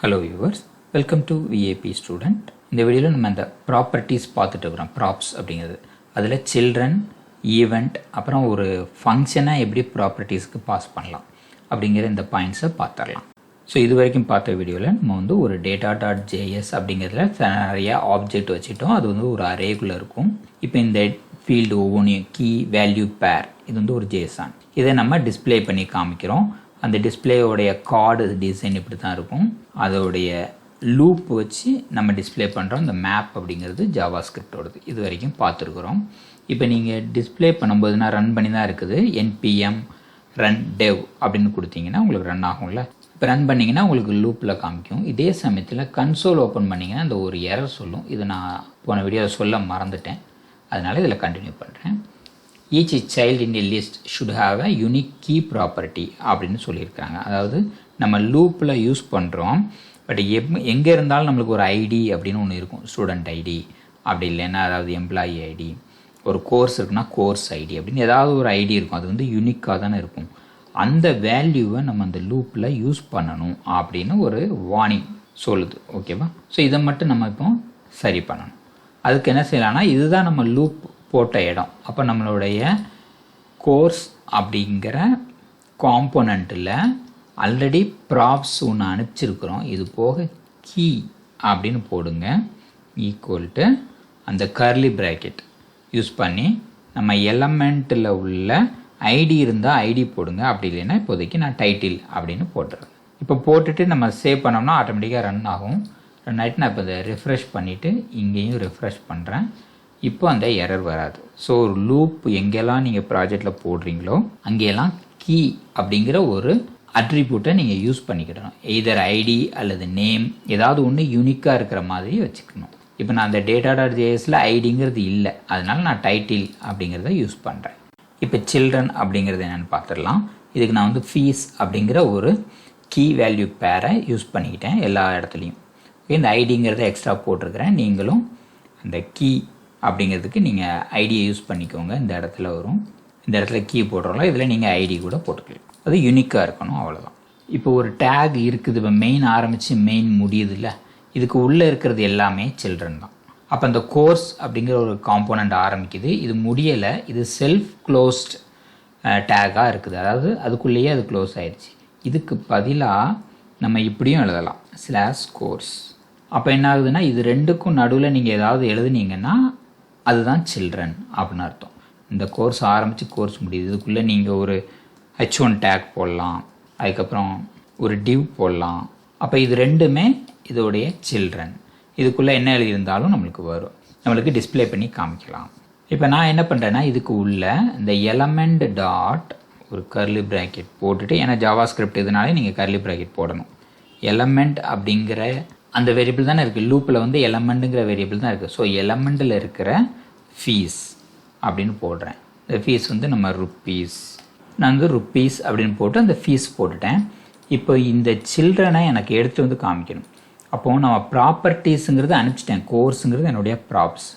Hello viewers, welcome to VAP student. இந்த வீடியோவில் நம்ம இந்த ப்ராப்பர்ட்டிஸ் பார்த்துட்டு இருக்கிறோம். ப்ராப்ஸ் அப்படிங்கிறது அதில் சில்ட்ரன், ஈவெண்ட், அப்புறம் ஒரு ஃபங்க்ஷனை எப்படி ப்ராப்பர்ட்டிஸ்க்கு பாஸ் பண்ணலாம் அப்படிங்கிற இந்த பாயிண்ட்ஸை பார்த்துடலாம். ஸோ இது வரைக்கும் பார்த்த வீடியோவில் நம்ம வந்து ஒரு data.js அப்படிங்கிறதுல நிறைய ஆப்ஜெக்ட் வச்சுட்டோம். அது வந்து ஒரு அரேக்குள்ளே இருக்கும். இப்போ இந்த ஃபீல்டு ஒவ்வொன்றையும் கீ, வேல்யூ, பேர், இது வந்து ஒரு JSON. இதை நம்ம டிஸ்பிளே பண்ணி காமிக்கிறோம். அந்த டிஸ்பிளேயோடைய கார்டு டிசைன் இப்படி தான் இருக்கும். அதோடைய லூப் வச்சு நம்ம டிஸ்பிளே பண்ணுறோம். இந்த மேப் அப்படிங்கிறது ஜாவா ஸ்கிரிப்டோடது. இது வரைக்கும் பார்த்துருக்குறோம். இப்போ நீங்கள் டிஸ்பிளே பண்ணும்போது நான் ரன் பண்ணி தான் இருக்குது. npm run dev அப்படின்னு கொடுத்தீங்கன்னா உங்களுக்கு ரன் ஆகும்ல. இப்போ ரன் பண்ணிங்கன்னா உங்களுக்கு லூப்பில் காமிக்கும். இதே சமயத்தில் கன்சோல் ஓப்பன் பண்ணிங்கன்னா இந்த ஒரு எரர் சொல்லும். இது நான் போன வீடியோவில் சொல்ல மறந்துட்டேன், அதனால் இதில் கண்டினியூ பண்ணுறேன். Each child in a list should have a unique key property அப்படின்னு சொல்லியிருக்காங்க. அதாவது நம்ம லூப்பில் யூஸ் பண்ணுறோம், பட் எங்கே இருந்தாலும் நம்மளுக்கு ஒரு ஐடி அப்படின்னு ஒன்று இருக்கும். ஸ்டூடெண்ட் ஐடி அப்படி இல்லைன்னா அதாவது எம்ப்ளாயி ஐடி, ஒரு கோர்ஸ் இருக்குன்னா கோர்ஸ் ஐடி அப்படின்னு ஏதாவது ஒரு ஐடி இருக்கும். அது வந்து யூனிக்காக தானே இருக்கும். அந்த வேல்யூவை நம்ம அந்த லூப்பில் யூஸ் பண்ணணும் அப்படின்னு ஒரு வார்னிங் சொல்லுது. ஓகேவா? ஸோ இதை மட்டும் நம்ம இப்போ சரி பண்ணணும். அதுக்கு என்ன செய்யலாம்னா, இதுதான் நம்ம லூப் போட்ட இடம். அப்போ நம்மளுடைய கோர்ஸ் அப்படிங்கிற காம்போனண்ட்டில் ஆல்ரெடி ப்ராப்ஸ் ஒன்று அனுப்பிச்சிருக்கிறோம். இது போக கீ அப்படின்னு போடுங்க, ஈக்குவல் டு அந்த கர்லி ப்ராக்கெட் யூஸ் பண்ணி நம்ம எலமெண்ட்டில் உள்ள ஐடி இருந்தால் ஐடி போடுங்க. அப்படி இல்லைன்னா இப்போதைக்கு நான் டைட்டில் அப்படின்னு போட்டுறேன். இப்போ போட்டுட்டு நம்ம சேவ் பண்ணோம்னா ஆட்டோமேட்டிக்காக ரன் ஆகும். ரன் ஆகிட்டு நான் இப்போ இதை ரிஃப்ரெஷ் பண்ணிவிட்டு இங்கேயும் ரிஃப்ரெஷ் பண்ணுறேன். இப்போ அந்த எரர் வராது. ஸோ ஒரு லூப் எங்கெல்லாம் நீங்கள் ப்ராஜெக்டில் போடுறீங்களோ அங்கெல்லாம் கீ அப்படிங்கிற ஒரு அட்ரிபியூட்டை நீங்கள் யூஸ் பண்ணிக்கிடணும். எய்தர் ஐடி அல்லது நேம், ஏதாவது ஒன்று யூனிக்காக இருக்கிற மாதிரி வச்சுக்கணும். இப்போ நான் அந்த data.jsல ஐடிங்கிறது இல்லை, அதனால நான் டைட்டில் அப்படிங்கிறத யூஸ் பண்ணுறேன். இப்போ சில்ட்ரன் அப்படிங்கிறது என்னென்னு பார்த்துடலாம். இதுக்கு நான் வந்து ஃபீஸ் அப்படிங்கிற ஒரு கீ வேல்யூ பேரை யூஸ் பண்ணிக்கிட்டேன் எல்லா இடத்துலையும். இந்த ஐடிங்கிறத எக்ஸ்ட்ரா போட்டிருக்கிறேன். நீங்களும் அந்த கீ அப்படிங்கிறதுக்கு நீங்கள் ஐடியை யூஸ் பண்ணிக்கோங்க. இந்த இடத்துல வரும். இந்த இடத்துல கீ போடுறோம்ல, இதில் நீங்கள் ஐடி கூட போட்டுக்கலாம். அது யூனிக்காக இருக்கணும், அவ்வளோதான். இப்போ ஒரு டேக் இருக்குது. இப்போ மெயின் ஆரம்பித்து மெயின் முடியுது இல்லை, இதுக்கு உள்ளே இருக்கிறது எல்லாமே சில்ட்ரன் தான். அப்போ அந்த கோர்ஸ் அப்படிங்கிற ஒரு காம்போனண்ட் ஆரம்பிக்குது, இது முடியலை, இது செல்ஃப் க்ளோஸ்ட் டேக்காக இருக்குது. அதாவது அதுக்குள்ளேயே அது க்ளோஸ் ஆயிடுச்சு. இதுக்கு பதிலாக நம்ம இப்படியும் எழுதலாம், /கோர்ஸ். அப்போ என்ன ஆகுதுன்னா, இது ரெண்டுக்கும் நடுவில் நீங்கள் ஏதாவது எழுதுனீங்கன்னா அதுதான் சில்ட்ரன் அப்படின்னு அர்த்தம். இந்த கோர்ஸ் ஆரம்பித்து கோர்ஸ் முடியுது, இதுக்குள்ளே நீங்கள் ஒரு h1 டேக் போடலாம், அதுக்கப்புறம் ஒரு டிவ் போடலாம். அப்போ இது ரெண்டுமே இதோடைய சில்ட்ரன். இதுக்குள்ளே என்ன எழுதியிருந்தாலும் நம்மளுக்கு வரும், நம்மளுக்கு டிஸ்பிளே பண்ணி காமிக்கலாம். இப்போ நான் என்ன பண்ணுறேன்னா, இதுக்கு உள்ள இந்த எலமெண்ட் டாட் ஒரு கர்லி ப்ராக்கெட் போட்டுட்டு, ஏன்னா ஜாவா ஸ்கிரிப்ட் இதனாலே நீங்கள் கர்லி ப்ராக்கெட் போடணும். எலமெண்ட் அப்படிங்கிற அந்த வேரியபிள் தானே இருக்குது. லூப்பில் வந்து எலமெண்ட்டுங்கிற வேரியபிள் தான் இருக்குது. ஸோ எலமெண்ட்டில் இருக்கிற ஃபீஸ் அப்படின்னு போடுறேன். இந்த ஃபீஸ் வந்து நம்ம ருப்பீஸ், நான் வந்து ருப்பீஸ் அப்படின்னு போட்டு அந்த ஃபீஸ் போட்டுட்டேன். இப்போ இந்த சில்ட்ரனை எனக்கு எடுத்து வந்து காமிக்கணும். அப்போது நம்ம ப்ராப்பர்ட்டிஸுங்கிறது அனுப்பிச்சிட்டேன். கோர்ஸுங்கிறது என்னுடைய ப்ராப்ஸ்,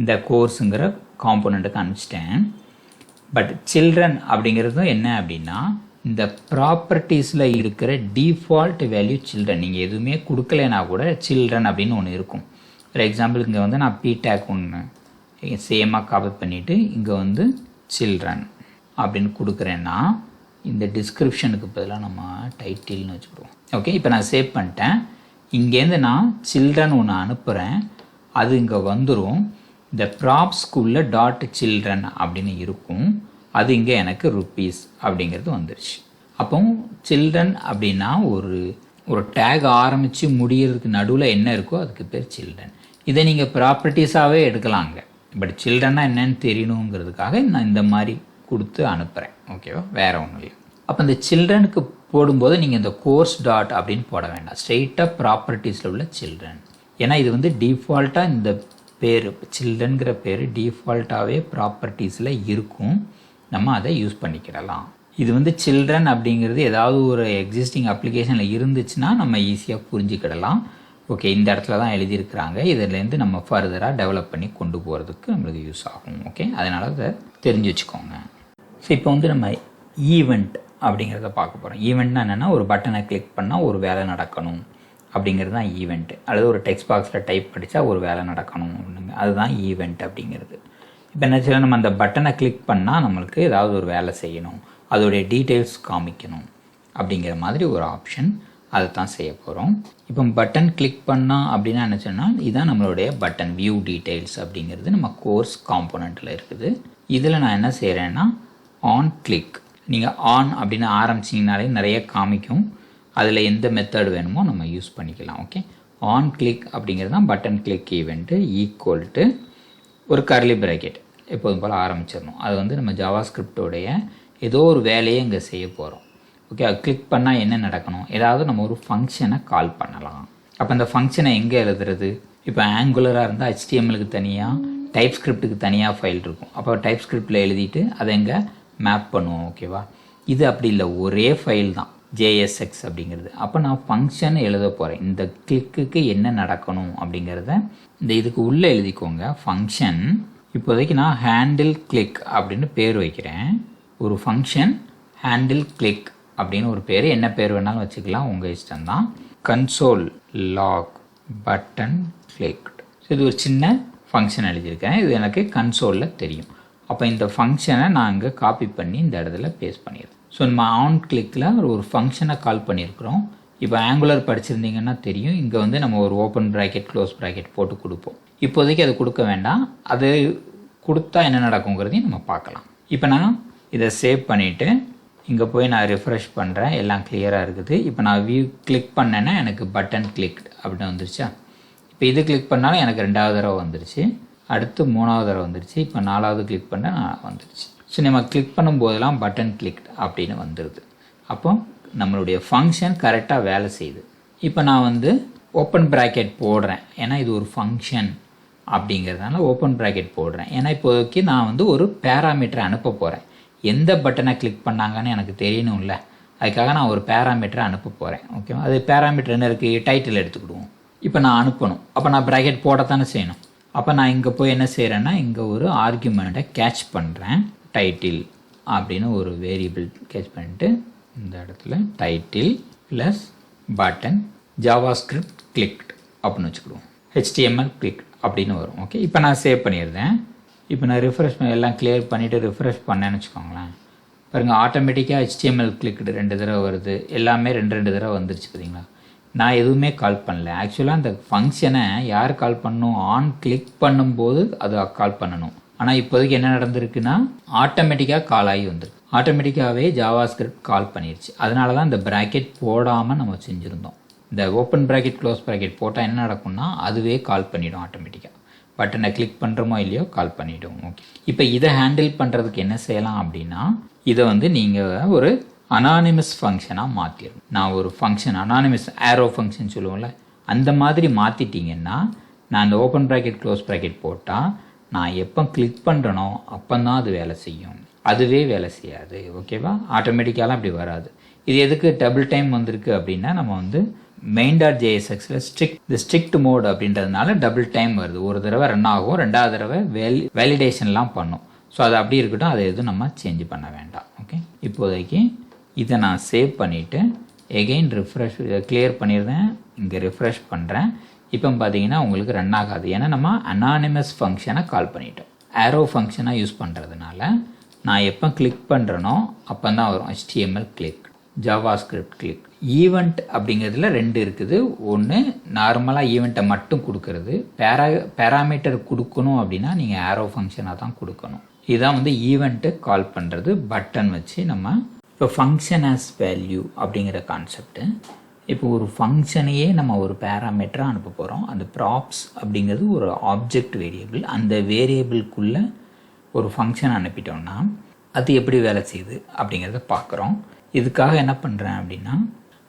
இந்த கோர்ஸுங்கிற காம்போனண்ட்டுக்கு அனுப்பிச்சிட்டேன். பட் சில்ட்ரன் அப்படிங்கிறதும் என்ன அப்படின்னா, இந்த ப்ராப்பர்ட்டிஸில் இருக்கிற டிஃபால்ட் வேல்யூ சில்ட்ரன். நீங்கள் எதுவுமே கொடுக்கலைன்னா கூட சில்ட்ரன் அப்படின்னு ஒன்று இருக்கும். ஃபார் எக்ஸாம்பிள் இங்கே வந்து நான் பீடேக் ஒன்று சேமாக காப்பி பண்ணிவிட்டு இங்கே வந்து சில்ட்ரன் அப்படின்னு கொடுக்குறேன்னா, இந்த டிஸ்கிரிப்ஷனுக்கு பதிலாக நம்ம டைட்டில்னு வச்சுக்கிடுவோம். ஓகே, இப்போ நான் சேவ் பண்ணிட்டேன். இங்கேருந்து நான் சில்ட்ரன் ஒன்று அனுப்புகிறேன், அது இங்கே வந்துடும். இந்த ப்ராப்ஸ்குள்ளே டாட் சில்ட்ரன் அப்படின்னு இருக்கும், அது இங்கே எனக்கு ருப்பீஸ் அப்படிங்கிறது வந்துருச்சு. அப்போ சில்ட்ரன் அப்படின்னா ஒரு டேக் ஆரம்பித்து முடிகிறதுக்கு நடுவில் என்ன இருக்கோ அதுக்கு பேர் சில்ட்ரன். இதை நீங்கள் ப்ராப்பர்ட்டிஸாகவே எடுக்கலாங்க. பட் சில்ட்ரன்னா என்னன்னு தெரியணுங்கிறதுக்காக நான் இந்த மாதிரி கொடுத்து அனுப்புகிறேன். ஓகேவா? வேறு ஒன்றும் இல்லை. அப்போ இந்த சில்ட்ரனுக்கு போடும்போது நீங்கள் இந்த கோர்ஸ் டாட் அப்படின்னு போட வேண்டாம், ஸ்ட்ரெயிட்டாக ப்ராப்பர்ட்டிஸில் உள்ள சில்ட்ரன். ஏன்னா இது வந்து டிஃபால்ட்டாக இந்த பேர் சில்ட்ரனுங்கிற பேர் டிஃபால்ட்டாகவே ப்ராப்பர்ட்டிஸில் இருக்கும். நம்ம அதை யூஸ் பண்ணிக்கிடலாம். இது வந்து சில்ட்ரன் அப்படிங்கிறது ஏதாவது ஒரு எக்ஸிஸ்டிங் அப்ளிகேஷனில் இருந்துச்சுன்னா நம்ம ஈஸியாக புரிஞ்சுக்கிடலாம். ஓகே, இந்த இடத்துல தான் எழுதியிருக்கிறாங்க, இதிலேருந்து நம்ம ஃபர்தராக டெவலப் பண்ணி கொண்டு போகிறதுக்கு நம்மளுக்கு யூஸ் ஆகும். ஓகே, அதனால் அதை தெரிஞ்சு வச்சுக்கோங்க. ஸோ இப்போ வந்து நம்ம ஈவெண்ட் அப்படிங்கிறத பார்க்க போகிறோம். ஈவெண்ட்னா என்னென்னா, ஒரு பட்டனை கிளிக் பண்ணால் ஒரு வேலை நடக்கணும் அப்படிங்கிறது தான் ஈவெண்ட். அல்லது ஒரு டெக்ஸ்ட் பாக்ஸில் டைப் படித்தா ஒரு வேலை நடக்கணும் அப்படிங்க, அதுதான் ஈவெண்ட் அப்படிங்கிறது. இப்போ என்ன செய்யலாம், நம்ம அந்த பட்டனை கிளிக் பண்ணால் நம்மளுக்கு ஏதாவது ஒரு வேலை செய்யணும், அதோடைய டீட்டெயில்ஸ் காமிக்கணும் அப்படிங்கிற மாதிரி ஒரு ஆப்ஷன், அதை தான் செய்ய போகிறோம். இப்போ பட்டன் கிளிக் பண்ணால் அப்படின்னா என்ன சொன்னால், இதுதான் நம்மளுடைய பட்டன் வியூ டீட்டெயில்ஸ் அப்படிங்கிறது நம்ம கோர்ஸ் காம்போனண்ட்டில் இருக்குது. இதில் நான் என்ன செய்கிறேன்னா ஆன் கிளிக், நீங்கள் ஆன் அப்படின்னு ஆரம்பிச்சிங்கனாலே நிறைய காமிக்கும், அதில் எந்த மெத்தட் வேணுமோ நம்ம யூஸ் பண்ணிக்கலாம். ஓகே, ஆன் கிளிக் அப்படிங்கிறது தான் button click event equal to ஒரு கர்லி ப்ராக்கெட் எப்போதும் போல் ஆரம்பிச்சிடணும். அது வந்து நம்ம ஜாவாஸ்கிரிப்டோடைய ஏதோ ஒரு வேலையை இங்கே செய்ய போகிறோம். ஓகே, அது கிளிக் பண்ணால் என்ன நடக்கணும், ஏதாவது நம்ம ஒரு ஃபங்க்ஷனை கால் பண்ணலாம். அப்போ அந்த ஃபங்க்ஷனை எங்கே எழுதுறது, இப்போ ஆங்குலராக இருந்தால் HTMLக்கு தனியாக, டைப் ஸ்கிரிப்டுக்கு தனியாக ஃபைல் இருக்கும். அப்போ டைப் ஸ்கிரிப்டில் எழுதிட்டு அதை எங்கே மேப் பண்ணுவோம். ஓகேவா, இது அப்படி இல்லை, ஒரே ஃபைல் தான் JSX அப்படிங்கிறது. அப்போ நான் ஃபங்க்ஷன் எழுத போகிறேன், இந்த கிளிக்கு என்ன நடக்கணும் அப்படிங்கிறத இந்த இதுக்கு உள்ளே எழுதிக்கோங்க. ஃபங்க்ஷன், இப்போதைக்கு நான் ஹேண்டில் கிளிக் அப்படின்னு பேர் வைக்கிறேன். ஒரு ஃபங்க்ஷன் ஹேண்டில் கிளிக் அப்படின்னு ஒரு பேர், என்ன பேர் வேணாலும் வச்சுக்கலாம், உங்கள் இஷ்டம்தான். கன்சோல் லாக் பட்டன் கிளிக், இது ஒரு சின்ன ஃபங்க்ஷன் எழுதியிருக்கேன், இது எனக்கு கன்சோலில் தெரியும். அப்போ இந்த ஃபங்க்ஷனை நான் இங்கே காப்பி பண்ணி இந்த இடத்துல பேஸ்ட் பண்ணிடுறேன். ஸோ நம்ம ஆன் கிளிக்கில் ஒரு ஃபங்க்ஷனை கால் பண்ணியிருக்கிறோம். இப்போ ஆங்குலர் படிச்சிருந்தீங்கன்னா தெரியும், இங்கே வந்து நம்ம ஒரு ஓப்பன் ப்ராக்கெட் க்ளோஸ் ப்ராக்கெட் போட்டு கொடுப்போம். இப்போதைக்கு அது கொடுக்க வேண்டாம், அது கொடுத்தா என்ன நடக்குங்கிறதையும் நம்ம பார்க்கலாம். இப்போ நான் இதை சேவ் பண்ணிவிட்டு இங்கே போய் நான் ரிஃப்ரெஷ் பண்ணுறேன், எல்லாம் கிளியராக இருக்குது. இப்போ நான் வியூ கிளிக் பண்ணேன்னா எனக்கு பட்டன் கிளிக் அப்படின்னு வந்துருச்சா. இப்போ இது கிளிக் பண்ணாலும் எனக்கு 2வது தடவை வந்துருச்சு, அடுத்து 3வது தடவை வந்துருச்சு, இப்போ 4வது கிளிக் பண்ண வந்துருச்சு. ஸோ நம்ம கிளிக் பண்ணும்போதெல்லாம் பட்டன் கிளிக் அப்படின்னு வந்துடுது. அப்போ நம்மளுடைய ஃபங்க்ஷன் கரெக்டாக வேலை செய்யுது. இப்போ நான் வந்து ஓப்பன் ப்ராக்கெட் போடுறேன், ஏன்னா இது ஒரு ஃபங்க்ஷன் அப்படிங்கிறதுனால ஓப்பன் ப்ராக்கெட் போடுறேன். ஏன்னா இப்போதைக்கு நான் வந்து ஒரு பேராமீட்டரை அனுப்ப போகிறேன், எந்த பட்டனை கிளிக் பண்ணாங்கன்னு எனக்கு தெரியணும்ல, அதுக்காக நான் ஒரு பேராமீட்டரை அனுப்ப போகிறேன். ஓகேவா, அது பேராமீட்டர் என்ன இருக்குது, டைட்டில் எடுத்துக்கிடுவோம். இப்போ நான் அனுப்பணும், அப்போ நான் ப்ராக்கெட் போடத்தானே செய்யணும். அப்போ நான் இங்கே போய் என்ன செய்கிறேன்னா, இங்கே ஒரு ஆர்குமெண்ட்டை கேட்ச் பண்ணுறேன், டைட்டில் அப்படின்னு ஒரு வேரியபிள் கேட்ச் பண்ணிட்டு இந்த இடத்துல title plus button JavaScript clicked அப்படின்னு வச்சுக்கிடுவோம், HTML கிளிக் அப்படின்னு வரும். ஓகே, இப்போ நான் சேவ் பண்ணிடுறேன். இப்போ நான் ரிஃப்ரெஷ் எல்லாம் கிளியர் பண்ணிவிட்டு ரிஃப்ரெஷ் பண்ணேன்னு வச்சுக்கோங்களேன், பாருங்கள் ஆட்டோமேட்டிக்காக HTML கிளிக்டு 2 தடவை வருது, எல்லாமே 2 தடவை வந்துருச்சு. பார்த்தீங்களா, நான் எதுவுமே கால் பண்ணல. ஆக்சுவலாக அந்த ஃபங்க்ஷனை யார் கால் பண்ணணும், ஆன் கிளிக் பண்ணும்போது அது கால் பண்ணணும். ஆனால் இப்போதைக்கு என்ன நடந்திருக்குன்னா ஆட்டோமேட்டிக்காக கால் ஆகி வந்துருக்கு, ஆட்டோமேட்டிக்காகவே ஜாவாஸ்கிரிப்ட் கால் பண்ணிடுச்சு. அதனால தான் இந்த ப்ராக்கெட் போடாமல் நம்ம செஞ்சுருந்தோம். இந்த ஓப்பன் ப்ராக்கெட் க்ளோஸ் ப்ராக்கெட் போட்டால் என்ன நடக்கும்னா அதுவே கால் பண்ணிவிடும் ஆட்டோமேட்டிக்காக, பட்டனை கிளிக் பண்ணுறோமோ இல்லையோ கால் பண்ணிவிடும். ஓகே, இப்போ இதை ஹேண்டில் பண்ணுறதுக்கு என்ன செய்யலாம் அப்படின்னா, இதை வந்து நீங்கள் ஒரு அனானிமஸ் ஃபங்க்ஷனாக மாற்றிடணும். நான் ஒரு ஃபங்க்ஷன் அனானிமஸ் ஏரோ ஃபங்க்ஷன் சொல்லுவோம்ல, அந்த மாதிரி மாற்றிட்டிங்கன்னா நான் அந்த ஓப்பன் ப்ராக்கெட் க்ளோஸ் ப்ராக்கெட் போட்டால் நான் எப்போ கிளிக் பண்ணுறனோ அப்போ தான் அது வேலை செய்யும், அதுவே வேலை செய்யாது. ஓகேவா, ஆட்டோமேட்டிக்காலாம் அப்படி வராது. இது எதுக்கு டபுள் டைம் வந்திருக்கு அப்படின்னா, நம்ம வந்து main.jsxல ஸ்ட்ரிக்ட் மோட் அப்படின்றதுனால டபுள் டைம் வருது. ஒரு தடவை ரன் ஆகும், 2வது தடவை வேலிடேஷன்லாம் பண்ணும். ஸோ அது அப்படி இருக்கட்டும், அதை எதுவும் நம்ம சேஞ்ச் பண்ண வேண்டாம். ஓகே, இப்போதைக்கு இதை நான் சேவ் பண்ணிவிட்டு எகெயின் ரிஃப்ரெஷ் கிளியர் பண்ணிடுறேன், இங்கே ரிஃப்ரெஷ் பண்ணுறேன். இப்போ பார்த்தீங்கன்னா உங்களுக்கு ரன் ஆகாது, ஏன்னா நம்ம அனானிமஸ் ஃபங்க்ஷனை கால் பண்ணிட்டோம். ஏரோ ஃபங்க்ஷனாக யூஸ் பண்ணுறதுனால நான் எப்போ கிளிக் பண்ணுறனோ அப்போ தான் வரும் HTML click, JavaScript click. Event அப்படிங்கிறதுல 2 இருக்குது. ஒன்று நார்மலாக ஈவெண்ட்டை மட்டும் கொடுக்கறது, பேராமீட்டர் கொடுக்கணும் அப்படின்னா நீங்கள் ஏரோ ஃபங்க்ஷனாக தான் கொடுக்கணும். இதுதான் வந்து ஈவெண்ட்டு கால் பண்ணுறது பட்டன் வச்சு. நம்ம இப்போ ஃபங்க்ஷன் ஆஸ் வேல்யூ அப்படிங்கிற கான்செப்ட்டு, இப்போ ஒரு ஃபங்க்ஷனையே நம்ம ஒரு பேராமீட்டராக அனுப்ப போகிறோம். அந்த ப்ராப்ஸ் அப்படிங்கிறது ஒரு ஆப்ஜெக்ட் வேரியபிள், அந்த வேரியபிள்குள்ளே ஒரு ஃபங்க்ஷன் அனுப்பிட்டோம்னா அது எப்படி வேலை செய்யுது அப்படிங்கிறத பார்க்குறோம். இதுக்காக என்ன பண்ணுறேன் அப்படின்னா,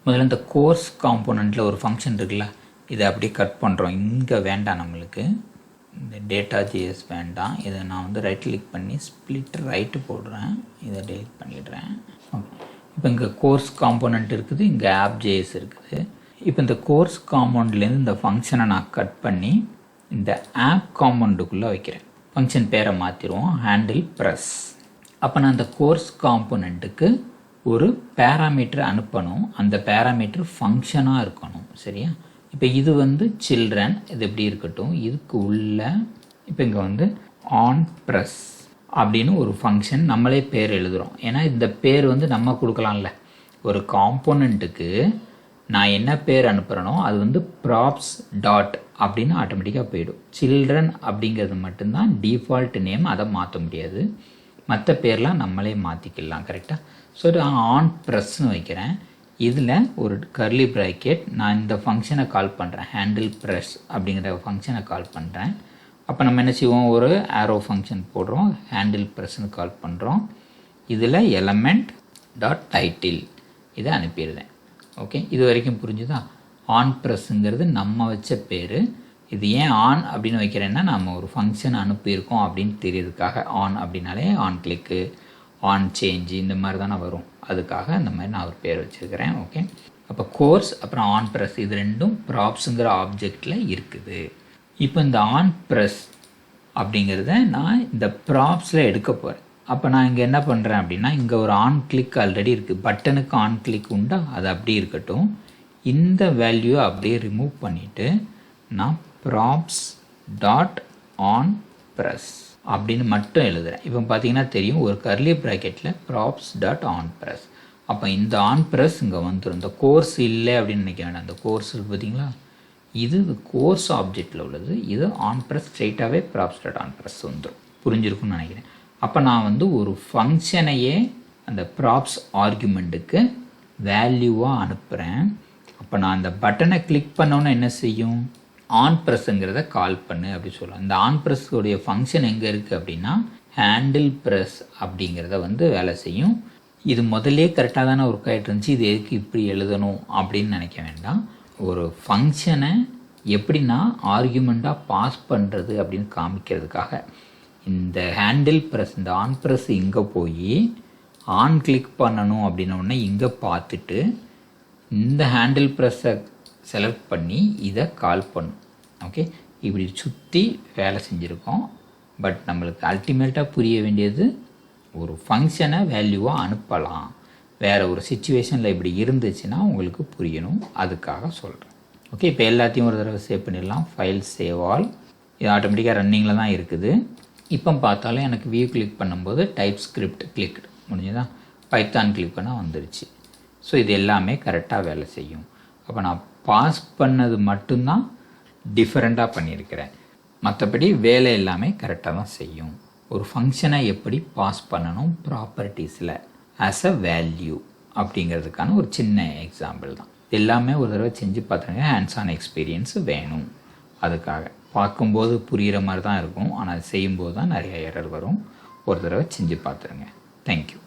முதல்ல இந்த கோர்ஸ் காம்போனண்ட்டில் ஒரு ஃபங்க்ஷன் இருக்குல்ல, இதை அப்படியே கட் பண்ணுறோம். இங்கே வேண்டாம், நம்மளுக்கு இந்த data.js வேண்டாம். இதை நான் வந்து ரைட் கிளிக் பண்ணி ஸ்ப்ளிட் ரைட்டு போடுறேன், இதை டெலிட் பண்ணிடுறேன். ஓகே, இப்போ இங்கே கோர்ஸ் காம்போனண்ட் இருக்குது, இங்கே app.js இருக்குது. இப்போ இந்த கோர்ஸ் காம்பவுண்ட்லேருந்து இந்த ஃபங்க்ஷனை நான் கட் பண்ணி இந்த ஆப் காம்பவுண்டுக்குள்ளே வைக்கிறேன். ஃபங்க்ஷன் பேரை மாற்றிடுவோம், ஹேண்டில் ப்ரெஸ். அப்போ நான் அந்த கோர்ஸ் காம்போனண்ட்டுக்கு ஒரு பேராமீட்டர் அனுப்பணும், அந்த பேராமீட்டர் ஃபங்க்ஷனாக இருக்கணும். சரியா, இப்போ இது வந்து சில்ட்ரன், இது எப்படி இருக்கட்டும். இதுக்கு உள்ள இப்போ இங்கே வந்து ஆன் ப்ரெஸ் அப்படின்னு ஒரு ஃபங்க்ஷன் நம்மளே பேர் எழுதுகிறோம். ஏன்னா இந்த பேர் வந்து நம்ம கொடுக்கலாம்ல. ஒரு காம்போனண்ட்டுக்கு நான் என்ன பேர் அனுப்புகிறேனோ அது வந்து ப்ராப்ஸ் டாட் அப்படின்னு ஆட்டோமேட்டிக்காக போயிடும். சில்ட்ரன் அப்படிங்கிறது மட்டும்தான் டிஃபால்ட் நேம், அதை மாற்ற முடியாது. மற்ற பேர்லாம் நம்மளே மாற்றிக்கலாம். கரெக்டாக? ஸோ ஆன் ப்ரெஸ்ன்னு வைக்கிறேன். இதில் ஒரு கர்லி ப்ராக்கெட், நான் இந்த ஃபங்க்ஷனை கால் பண்ணுறேன், ஹேண்டில் ப்ரெஸ் அப்படிங்கிற ஃபங்க்ஷனை கால் பண்ணுறேன். அப்போ நம்ம என்ன செய்வோம், ஒரு ஆரோ ஃபங்க்ஷன் போடுறோம், ஹேண்டில் ப்ரெஸ்ன்னு கால் பண்ணுறோம். இதில் எலமெண்ட் டாட் டைட்டில் இதை அனுப்பிடுறேன். ஓகே, இது வரைக்கும் புரிஞ்சுதா? ஆன் ப்ரெஸ்ஸுங்கிறது நம்ம வச்ச பேர். இது ஏன் ஆன் அப்படின்னு வைக்கிறேன்னா, நம்ம ஒரு ஃபங்க்ஷன் அனுப்பியிருக்கோம் அப்படின்னு தெரியறதுக்காக. ஆன் அப்படின்னாலே ஆன் கிளிக்கு, ஆன் சேஞ்சு இந்த மாதிரி தானே வரும். அதுக்காக அந்த மாதிரி நான் ஒரு பேர் வச்சுருக்கிறேன். ஓகே, அப்போ கோர்ஸ் அப்புறம் ஆன் ப்ரெஸ் இது ரெண்டும் ப்ராப்ஸுங்கிற ஆப்ஜெக்டில் இருக்குது. இப்போ இந்த ஆன் ப்ரெஸ் அப்படிங்கிறத நான் இந்த ப்ராப்ஸில் எடுக்க போகிறேன். அப்போ நான் இங்கே என்ன பண்ணுறேன் அப்படின்னா, இங்கே ஒரு ஆன் கிளிக் ஆல்ரெடி இருக்குது. பட்டனுக்கு ஆன் கிளிக் உண்டா, அது அப்படியே இருக்கட்டும். இந்த வேல்யூவை அப்படியே ரிமூவ் பண்ணிவிட்டு நான் ப்ராப்ஸ் டாட் ஆன் ப்ரெஸ் அப்படின்னு மட்டும் எழுதுகிறேன். இப்போ பார்த்தீங்கன்னா தெரியும், ஒரு கர்லி ப்ராக்கெட்டில் ப்ராப்ஸ் டாட் ஆன் ப்ரெஸ். அப்போ இந்த ஆன் ப்ரெஸ் இங்கே வந்துடும். இந்த கோர்ஸ் இல்லை அப்படின்னு நினைக்க வேண்டாம். அந்த கோர்ஸ் பார்த்தீங்களா, இது கோர்ஸ் ஆப்ஜெக்டில் உள்ளது. இது ஆன் ப்ரெஸ் ஸ்ட்ரெயிட்டாகவே ப்ராப்ஸ் டாட் ஆன் ப்ரெஸ் வந்துடும். புரிஞ்சிருக்குன்னு நினைக்கிறேன். அப்போ நான் வந்து ஒரு ஃபங்க்ஷனையே அந்த ப்ராப்ஸ் ஆர்குமெண்ட்டுக்கு வேல்யூவாக அனுப்புகிறேன். அப்போ நான் அந்த பட்டனை கிளிக் பண்ணோன்னு என்ன செய்யும், ஆன் ப்ரெஸ்ஸுங்கிறத கால் பண்ணு அப்படி சொல்லலாம். இந்த ஆன் ப்ரெஸ்ஸுடைய ஃபங்க்ஷன் எங்கே இருக்குது அப்படின்னா, ஹேண்டில் ப்ரெஸ் அப்படிங்கிறத வந்து வேலை செய்யும். இது முதல்லே கரெக்டாக தானே ஒர்க் ஆகிட்டு இருந்துச்சு, இது எதுக்கு இப்படி எழுதணும் அப்படின்னு நினைக்க வேண்டாம். ஒரு ஃபங்க்ஷனை எப்படின்னா ஆர்குமெண்ட்டாக பாஸ் பண்ணுறது அப்படின்னு காமிக்கிறதுக்காக இந்த ஹேண்டில் ப்ரெஸ், இந்த ஆன் ப்ரெஸ் இங்கே போய் ஆன் கிளிக் பண்ணணும் அப்படின்னோடனே இங்கே பார்த்துட்டு இந்த ஹேண்டில் ப்ரெஸ்ஸை செலக்ட் பண்ணி இதை கால் பண்ணும். ஓகே, இப்படி சுற்றி வேலை செஞ்சுருக்கோம். பட் நம்மளுக்கு அல்டிமேட்டாக புரிய வேண்டியது, ஒரு ஃபங்க்ஷனை வேல்யூவாக அனுப்பலாம், வேறு ஒரு சிச்சுவேஷனில் இப்படி இருந்துச்சுன்னா உங்களுக்கு புரியணும், அதுக்காக சொல்கிறேன். ஓகே, இப்போ எல்லாத்தையும் ஒரு தடவை சேவ் பண்ணிடலாம். File save all. இது ஆட்டோமேட்டிக்காக ரன்னிங்கில் தான் இருக்குது. இப்போ பார்த்தாலும் எனக்கு வியூ கிளிக் பண்ணும்போது டைப் ஸ்கிரிப்ட் கிளிக் முடிஞ்சுதான், பைத்தான் கிளிக் பண்ணால் வந்துடுச்சு. ஸோ இது எல்லாமே கரெக்டாக வேலை செய்யும். அப்போ நான் பாஸ் பண்ணது மட்டும்தான் டிஃப்ரெண்ட்டாக பண்ணியிருக்கிறேன். மற்றபடி வேலை எல்லாமே கரெக்டாக தான் செய்யும். ஒரு ஃபங்க்ஷனை எப்படி பாஸ் பண்ணணும் ப்ராப்பர்ட்டிஸில் ஆஸ் அ வேல்யூ அப்படிங்கிறதுக்கான ஒரு சின்ன எக்ஸாம்பிள் தான். எல்லாமே ஒரு தடவை செஞ்சு பார்த்துருங்க. ஹேண்ட்ஸ் ஆன் எக்ஸ்பீரியன்ஸு வேணும். அதுக்காக பார்க்கும்போது புரிகிற மாதிரி தான் இருக்கும், ஆனால் செய்யும்போது தான் நிறைய எரர் வரும். ஒரு தடவை செஞ்சு பார்த்துருங்க. தேங்க்யூ.